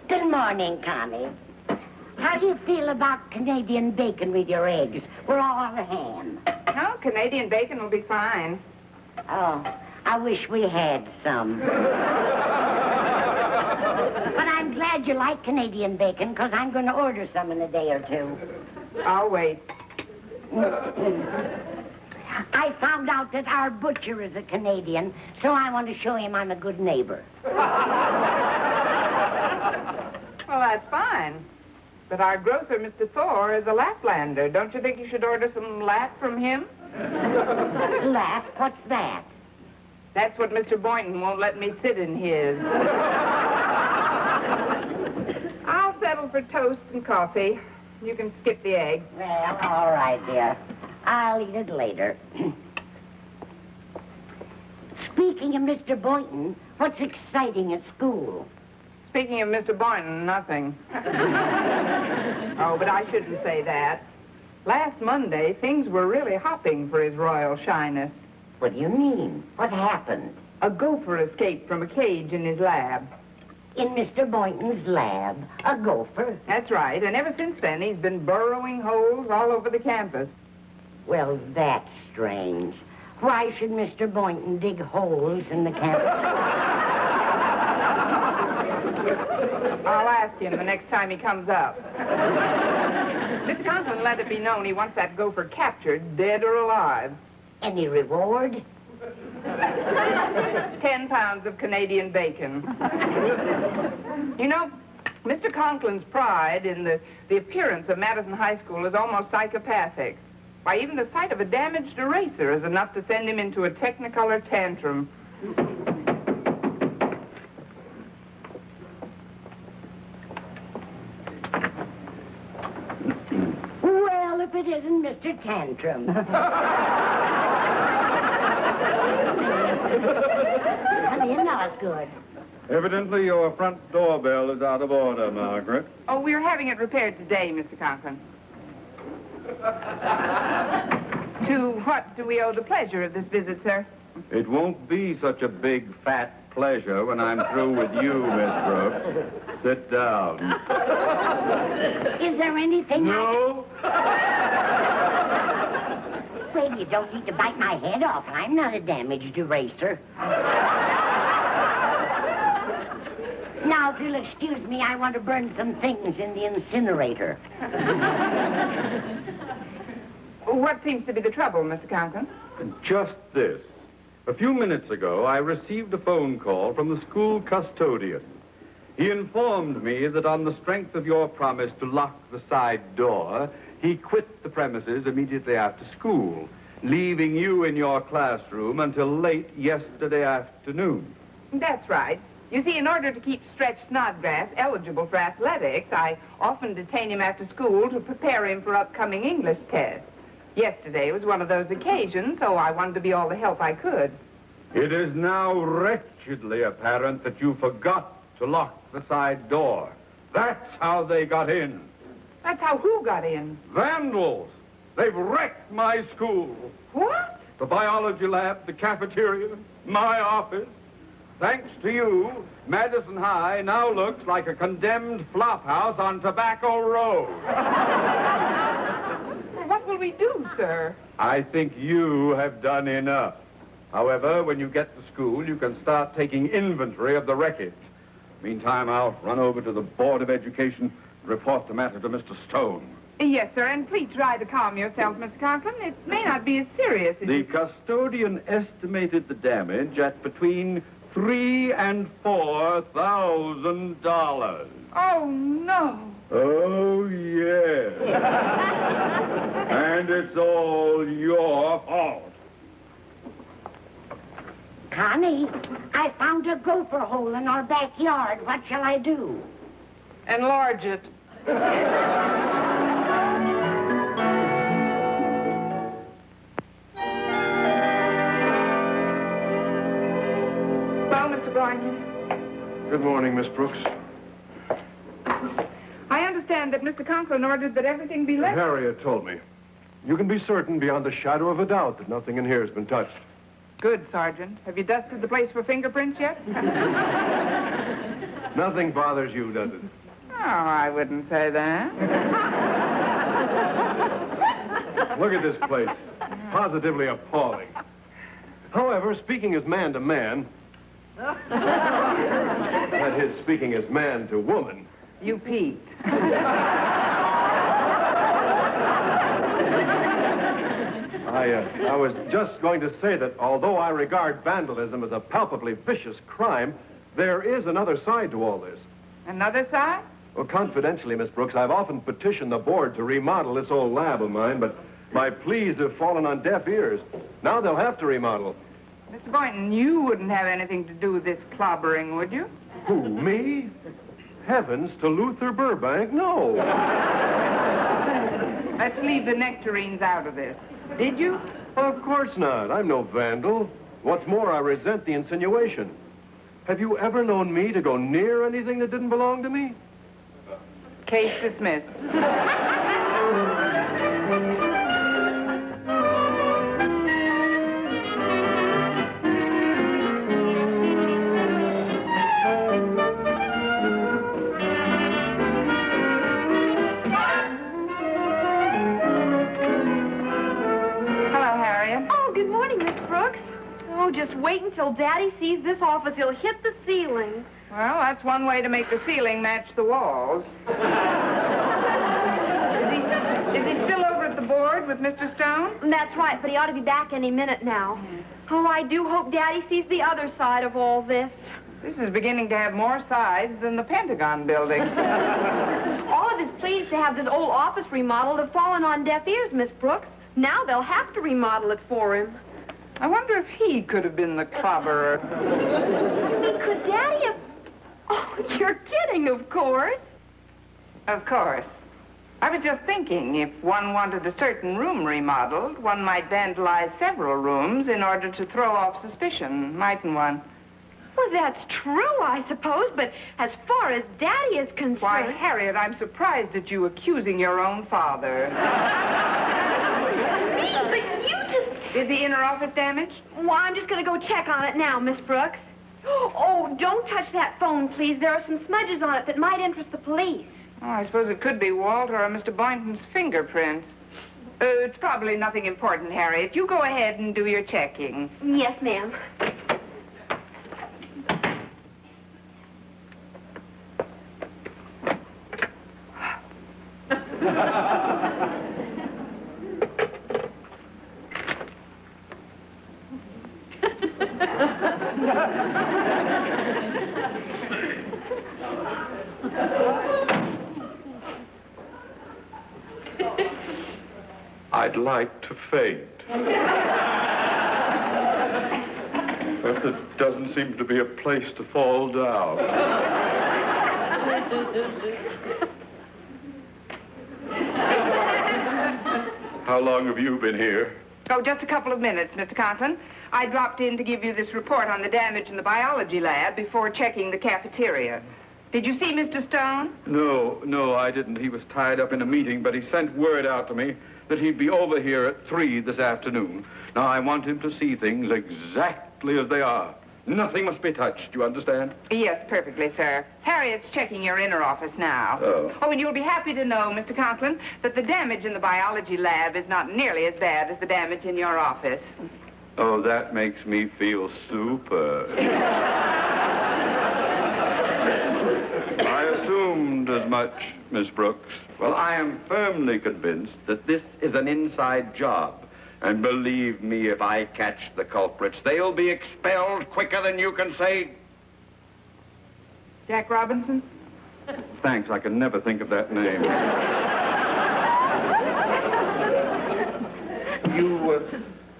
Good morning, Connie. How do you feel about Canadian bacon with your eggs? We're all out of ham. No, Canadian bacon will be fine. Oh, I wish we had some. But I'm glad you like Canadian bacon, because I'm going to order some in a day or two. I'll wait. I found out that our butcher is a Canadian, so I want to show him I'm a good neighbor. Well, that's fine. But our grocer, Mr. Thor, is a Laplander. Don't you think you should order some Lap from him? Lap? What's that? That's what Mr. Boynton won't let me sit in his. I'll settle for toast and coffee. You can skip the egg. Well, all right, dear. I'll eat it later. Speaking of Mr. Boynton, what's exciting at school? Speaking of Mr. Boynton, nothing. Oh, but I shouldn't say that. Last Monday, things were really hopping for His Royal Shyness. What do you mean? What happened? A gopher escaped from a cage in his lab. In Mr. Boynton's lab? A gopher? That's right, and ever since then, he's been burrowing holes all over the campus. Well, that's strange. Why should Mr. Boynton dig holes in the campus? I'll ask him the next time he comes up. Mr. Conklin let it be known he wants that gopher captured, dead or alive. Any reward? 10 pounds of Canadian bacon. You know, Mr. Conklin's pride in the appearance of Madison High School is almost psychopathic. Why, even the sight of a damaged eraser is enough to send him into a Technicolor tantrum. Well, if it isn't Mr. Tantrum. Come in, Osgood. Evidently, your front doorbell is out of order, Margaret. Oh, we're having it repaired today, Mr. Conklin. To what do we owe the pleasure of this visit, sir? It won't be such a big, fat pleasure when I'm through with you, Miss Brooks. Sit down. Is there anything No? Well, you don't need to bite my head off. I'm not a damaged eraser. Now, if you'll excuse me, I want to burn some things in the incinerator. What seems to be the trouble, Mr. Conklin? Just this. A few minutes ago, I received a phone call from the school custodian. He informed me that on the strength of your promise to lock the side door, he quit the premises immediately after school, leaving you in your classroom until late yesterday afternoon. That's right. You see, in order to keep Stretch Snodgrass eligible for athletics, I often detain him after school to prepare him for upcoming English tests. Yesterday was one of those occasions, so I wanted to be all the help I could. It is now wretchedly apparent that you forgot to lock the side door. That's how they got in. That's how who got in? Vandals! They've wrecked my school. What? The biology lab, the cafeteria, my office. Thanks to you, Madison High now looks like a condemned flophouse on Tobacco Road. What will we do, sir? I think you have done enough. However, when you get to school, you can start taking inventory of the wreckage. Meantime, I'll run over to the Board of Education and report the matter to Mr. Stone. Yes, sir, and please try to calm yourself, Mr. Conklin. It may not be as serious as The custodian estimated the damage at between $3,000 and $4,000. Oh, no. Oh, yes. And it's all your fault. Connie, I found a gopher hole in our backyard. What shall I do? Enlarge it. Well, Mr. Boynton. Good morning, Miss Brooks. I understand that Mr. Conklin ordered that everything be left. Harriet told me. You can be certain beyond a shadow of a doubt that nothing in here has been touched. Good, Sergeant. Have you dusted the place for fingerprints yet? Nothing bothers you, does it? Oh, I wouldn't say that. Look at this place. Positively appalling. However, speaking as man to man, that is, speaking as man to woman. You peeked. I was just going to say that although I regard vandalism as a palpably vicious crime, there is another side to all this. Another side? Well, confidentially, Miss Brooks, I've often petitioned the board to remodel this old lab of mine, but my pleas have fallen on deaf ears. Now they'll have to remodel. Mr. Boynton, you wouldn't have anything to do with this clobbering, would you? Who, me? Heavens to Luther Burbank, no. Let's leave the nectarines out of this. Did you? Of course not. I'm no vandal. What's more, I resent the insinuation. Have you ever known me to go near anything that didn't belong to me? Case dismissed. Just wait until Daddy sees this office. He'll hit the ceiling. Well, that's one way to make the ceiling match the walls. Is he still over at the board with Mr. Stone? That's right, but he ought to be back any minute now. Oh, I do hope Daddy sees the other side of all this. This is beginning to have more sides than the Pentagon building. All of his pleas to have this old office remodeled have fallen on deaf ears, Miss Brooks. Now they'll have to remodel it for him. I wonder if he could have been the clobberer. You mean, could Daddy have... Oh, you're kidding, of course. Of course. I was just thinking, if one wanted a certain room remodeled, one might vandalize several rooms in order to throw off suspicion, mightn't one? Well, that's true, I suppose, but as far as Daddy is concerned... Why, Harriet, I'm surprised at you accusing your own father. Me? But you just... Is the inner office damaged? Well, I'm just going to go check on it now, Miss Brooks. Oh, don't touch that phone, please. There are some smudges on it that might interest the police. Oh, I suppose it could be Walter or Mr. Boynton's fingerprints. It's probably nothing important, Harriet. You go ahead and do your checking. Yes, ma'am. I'd like to faint. But there doesn't seem to be a place to fall down. How long have you been here? Oh, just a couple of minutes, Mr. Conklin. I dropped in to give you this report on the damage in the biology lab before checking the cafeteria. Did you see Mr. Stone? No, I didn't. He was tied up in a meeting, but he sent word out to me that he'd be over here at 3 this afternoon. Now, I want him to see things exactly as they are. Nothing must be touched, you understand? Yes, perfectly, sir. Harriet's checking your inner office now. Oh, and you'll be happy to know, Mr. Conklin, that the damage in the biology lab is not nearly as bad as the damage in your office. Oh, that makes me feel super. I assumed as much, Miss Brooks. Well, I am firmly convinced that this is an inside job. And believe me, if I catch the culprits, they'll be expelled quicker than you can say. Jack Robinson? Thanks, I can never think of that name.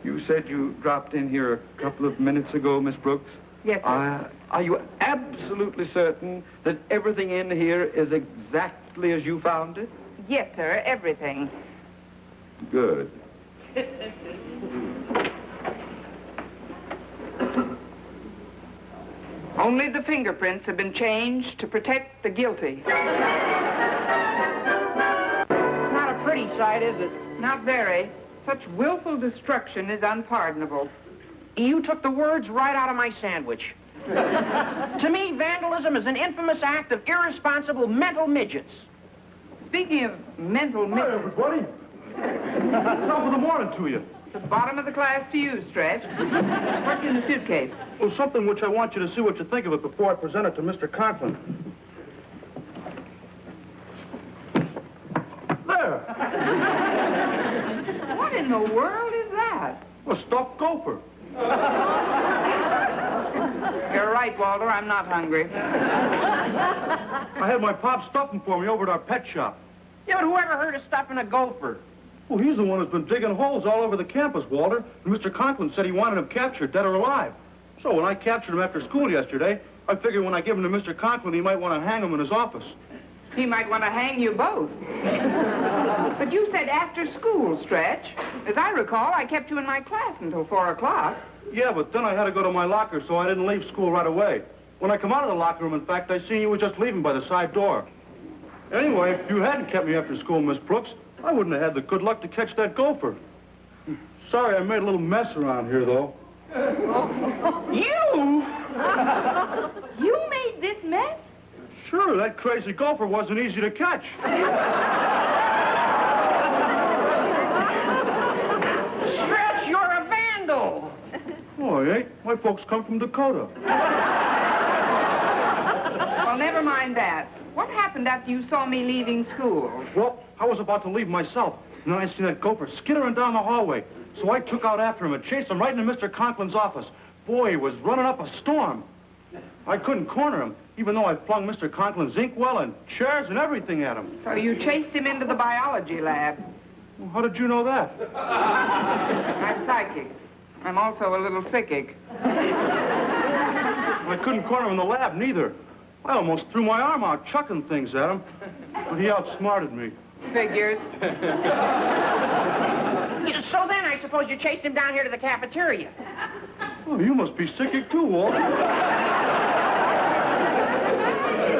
You said you dropped in here a couple of minutes ago, Miss Brooks? Yes, sir. Are you absolutely certain that everything in here is exactly as you found it? Yes, sir, everything. Good. Only the fingerprints have been changed to protect the guilty. It's not a pretty sight, is it? Not very. Such willful destruction is unpardonable. You took the words right out of my sandwich. To me, vandalism is an infamous act of irresponsible mental midgets. Speaking of mental Hi, everybody. Top of the morning to you. the bottom of the class to you, Stretch. What's in the suitcase? Well, something which I want you to see what you think of it before I present it to Mr. Conklin. There. What in the world is that? A stuffed gopher. You're right, Walter. I'm not hungry. I had my pop stuff him for me over at our pet shop. Yeah, but whoever heard of stuffing a gopher? Well, he's the one who's been digging holes all over the campus, Walter. And Mr. Conklin said he wanted him captured, dead or alive. So when I captured him after school yesterday, I figured when I give him to Mr. Conklin, he might want to hang him in his office. He might want to hang you both. But you said after school, Stretch. As I recall, I kept you in my class until 4 o'clock. Yeah, but then I had to go to my locker, so I didn't leave school right away. When I come out of the locker room, in fact, I seen you were just leaving by the side door. Anyway, if you hadn't kept me after school, Miss Brooks, I wouldn't have had the good luck to catch that gopher. Sorry, I made a little mess around here, though. You? You made this mess? Sure, that crazy gopher wasn't easy to catch. Stretch, you're a vandal. Oh, I ain't. My folks come from Dakota. Well, never mind that. What happened after you saw me leaving school? Well, I was about to leave myself, and then I seen that gopher skittering down the hallway. So I took out after him and chased him right into Mr. Conklin's office. Boy, he was running up a storm. I couldn't corner him, even though I flung Mr. Conklin's inkwell and chairs and everything at him. So you chased him into the biology lab. Well, how did you know that? I'm psychic. I'm also a little sickic. I couldn't corner him in the lab, neither. I almost threw my arm out chucking things at him, but he outsmarted me. Figures. So then I suppose you chased him down here to the cafeteria. Oh, you must be sickic too, Walt. Yeah,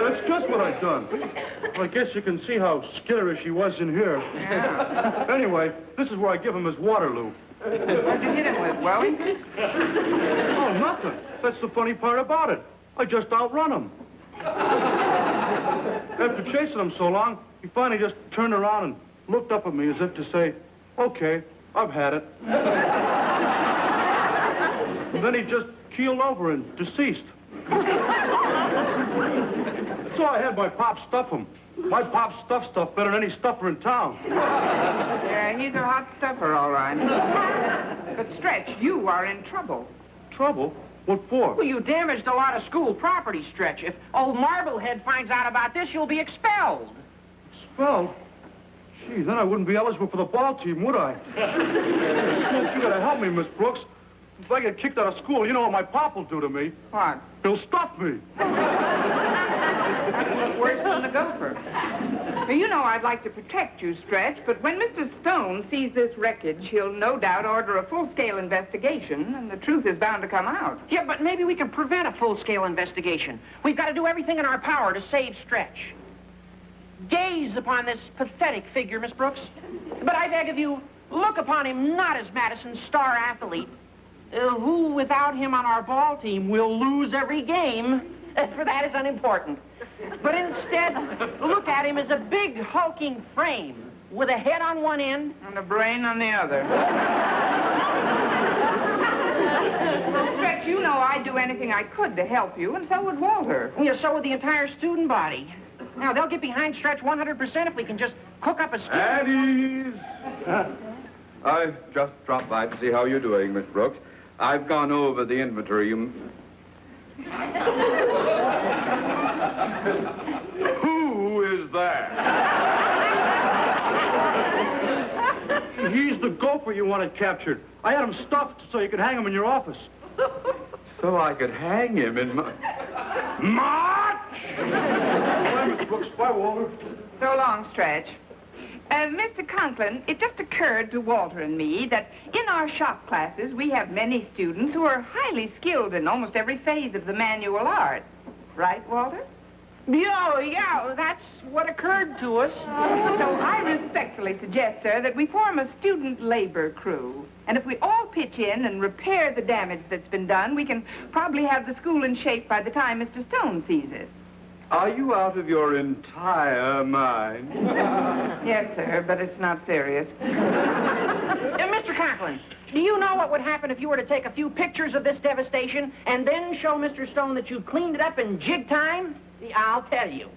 that's just what I've done. Well, I guess you can see how skitterish he was in here. Yeah. Anyway, this is where I give him his Waterloo. What'd you hit him with, Wellington? Oh, nothing. That's the funny part about it. I just outrun him. After chasing him so long, he finally just turned around and looked up at me as if to say, okay, I've had it. And then he just keeled over and deceased. So I had my pop stuff him. My pop stuff better than any stuffer in town. Yeah, he's a hot stuffer, all right. But, Stretch, you are in trouble. Trouble? What for? Well, you damaged a lot of school property, Stretch. If old Marblehead finds out about this, you'll be expelled. Expelled? Gee, then I wouldn't be eligible for the ball team, would I? Look, you gotta help me, Miss Brooks. If I get kicked out of school, you know what my pop will do to me. What? He'll stuff me. That'd look worse than the gopher. Well, you know I'd like to protect you, Stretch, but when Mr. Stone sees this wreckage, he'll no doubt order a full-scale investigation, and the truth is bound to come out. Yeah, but maybe we can prevent a full-scale investigation. We've got to do everything in our power to save Stretch. Gaze upon this pathetic figure, Miss Brooks. But I beg of you, look upon him not as Madison's star athlete, who, without him on our ball team, will lose every game, for that is unimportant. But instead, look at him as a big, hulking frame with a head on one end And a brain on the other. Well, Stretch, you know I'd do anything I could to help you, and so would Walter. Yeah, so would the entire student body. Now, they'll get behind Stretch 100% if we can just cook up a scheme. At ease. I just dropped by to see how you're doing, Miss Brooks. I've gone over the inventory. Who is that? He's the gopher you wanted captured. I had him stuffed so you could hang him in your office. So I could hang him in my... March! Bye, Miss Brooks. Bye, Walter. So long, Stretch. Mr. Conklin, it just occurred to Walter and me that in our shop classes, we have many students who are highly skilled in almost every phase of the manual art. Right, Walter? Yeah, that's what occurred to us. So I respectfully suggest, sir, that we form a student labor crew. And if we all pitch in and repair the damage that's been done, we can probably have the school in shape by the time Mr. Stone sees it. Are you out of your entire mind? Yes, sir, but it's not serious. Mr. Conklin, do you know what would happen if you were to take a few pictures of this devastation and then show Mr. Stone that you cleaned it up in jig time? I'll tell you.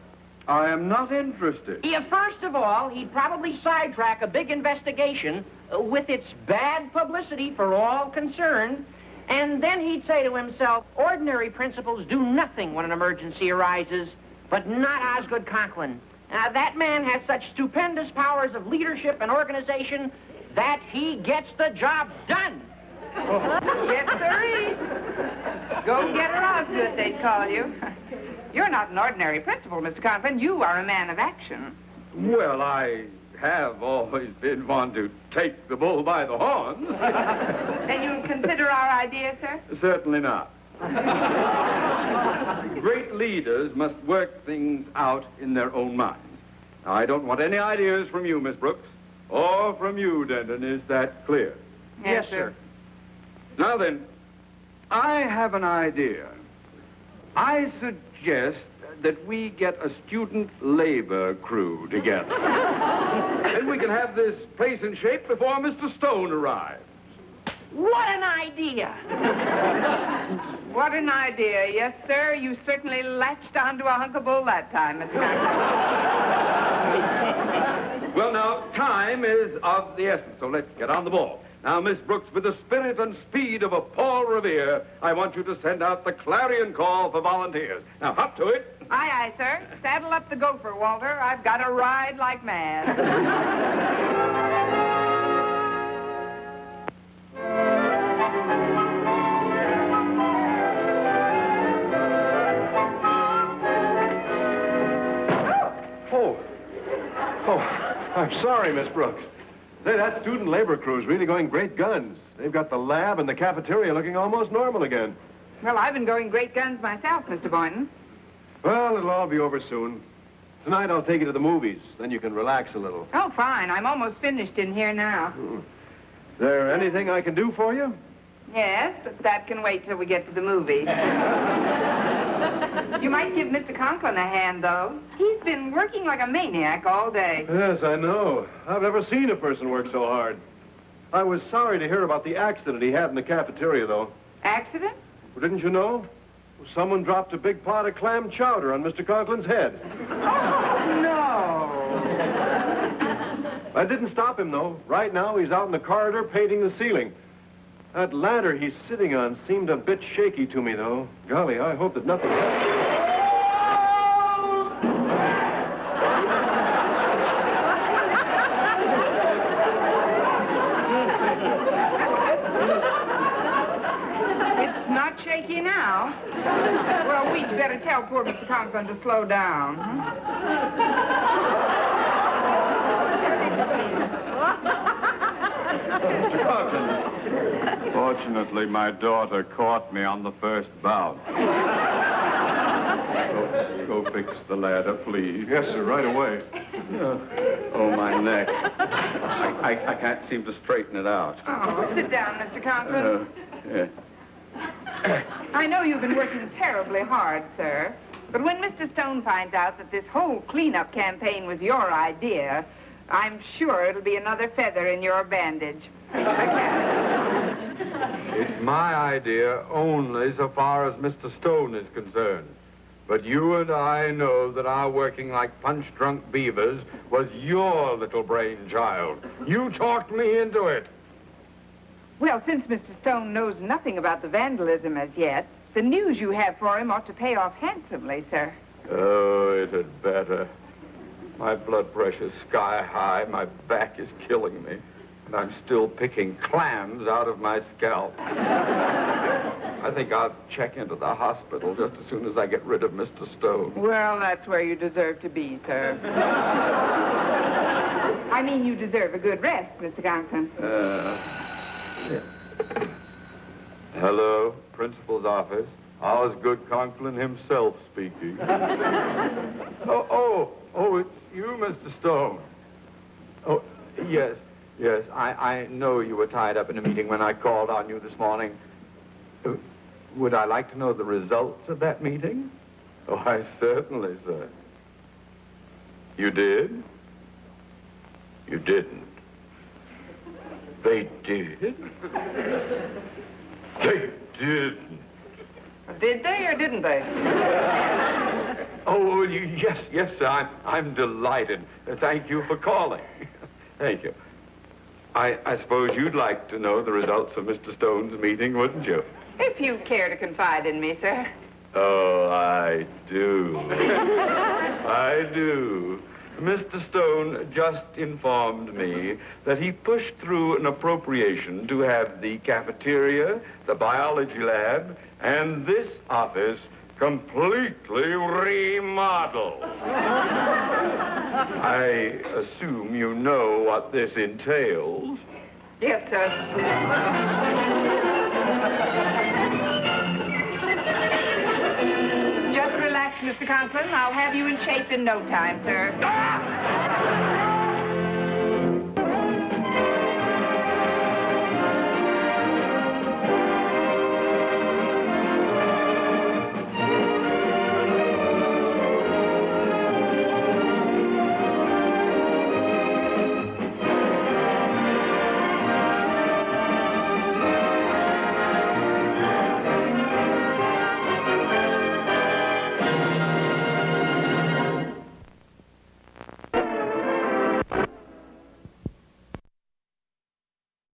I am not interested. Yeah, first of all, he'd probably sidetrack a big investigation with its bad publicity for all concerned. And then he'd say to himself, ordinary principals do nothing when an emergency arises, but not Osgood Conklin. That man has such stupendous powers of leadership and organization that he gets the job done. Yes, sirree. Go get her Osgood, they'd call you. You're not an ordinary principal, Mr. Conklin. You are a man of action. Well, I have always been one to take the bull by the horns. Then you'll consider our idea, sir? Certainly not. Great leaders must work things out in their own minds. Now, I don't want any ideas from you, Miss Brooks, or from you, Denton. Is that clear? Yes, sir. Now then, I have an idea. I suggest that we get a student labor crew together. Then we can have this place in shape before Mr. Stone arrives. What an idea! What an idea. Yes, sir. You certainly latched onto a hunk of bull that time, Mr. Conklin. Well, now, time is of the essence, so let's get on the ball. Now, Miss Brooks, with the spirit and speed of a Paul Revere, I want you to send out the clarion call for volunteers. Now, hop to it. Aye, aye, sir. Saddle up the gopher, Walter. I've got to ride like mad. I'm sorry, Miss Brooks. Say, that student labor crew's really going great guns. They've got the lab and the cafeteria looking almost normal again. Well, I've been going great guns myself, Mr. Boynton. Well, it'll all be over soon. Tonight I'll take you to the movies. Then you can relax a little. Oh, fine. I'm almost finished in here now. Is there anything I can do for you? Yes, but that can wait till we get to the movie. You might give Mr. Conklin a hand, though. He's been working like a maniac all day. Yes, I know. I've never seen a person work so hard. I was sorry to hear about the accident he had in the cafeteria, though. Accident? Well, didn't you know? Someone dropped a big pot of clam chowder on Mr. Conklin's head. Oh, no. That didn't stop him, though. Right now, he's out in the corridor painting the ceiling. That ladder he's sitting on seemed a bit shaky to me, though. Golly, I hope that nothing... It's not shaky now. Well, we'd better tell poor Mr. Conklin to slow down. Mr. Conklin. Fortunately, my daughter caught me on the first bout. Go fix the ladder, please. Yes, sir, right away. Oh, my neck. I can't seem to straighten it out. Oh, sit down, Mr. Conklin. Yeah. I know you've been working terribly hard, sir. But when Mr. Stone finds out that this whole cleanup campaign was your idea, I'm sure it'll be another feather in your bandage. It's my idea only so far as Mr. Stone is concerned. But you and I know that our working like punch-drunk beavers was your little brainchild. You talked me into it. Well, since Mr. Stone knows nothing about the vandalism as yet, the news you have for him ought to pay off handsomely, sir. Oh, it had better. My blood pressure's sky high. My back is killing me. And I'm still picking clams out of my scalp. I think I'll check into the hospital just as soon as I get rid of Mr. Stone. Well, that's where you deserve to be, sir. I mean, you deserve a good rest, Mr. Conklin. Hello, principal's office. Osgood Conklin himself speaking. It's you, Mr. Stone. Oh, yes. I know you were tied up in a meeting when I called on you this morning. Would I like to know the results of that meeting? Oh, I certainly, sir. You did? You didn't. They did? They didn't. Did they or didn't they? Oh, yes, sir. I'm delighted. Thank you for calling. Thank you. I suppose you'd like to know the results of Mr. Stone's meeting, wouldn't you? If you care to confide in me, sir. Oh, I do. I do. Mr. Stone just informed me that he pushed through an appropriation to have the cafeteria, the biology lab, and this office completely remodeled. I assume you know what this entails. Yes, sir. Just relax, Mr. Conklin. I'll have you in shape in no time, sir.